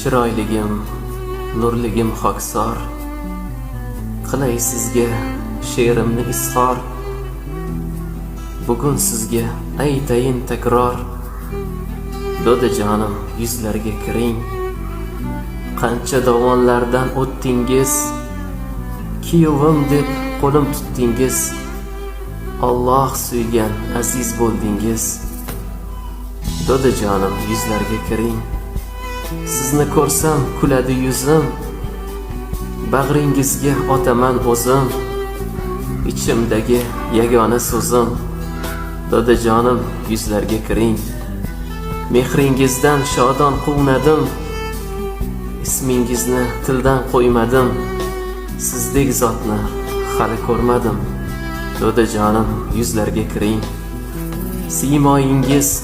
chiroyligim, nurligim xokisor, qilay sizga she'rimni izhor. Bugun sizga aytayin takror, Dodajonim yuzlarga kiring. Qancha dovonlardan o'tdingiz, kuyovim deb qo'lim tutdingiz. Alloh suygan aziz bo'ldingiz. Dodajonim yuzlarga kiring. Sizni ko'rsam kuladi yuzim, bag'ringizga otaman o'zim, ichimdagi yagona so'zim. Dodajonim yuzlarga kiring. Mehringizdan shodon quvnadim, ismingizni tildan qo'ymadim. Sizdek zotni hali ko'rmadim. Dodajonim yuzlarga kiring. Siymoyingiz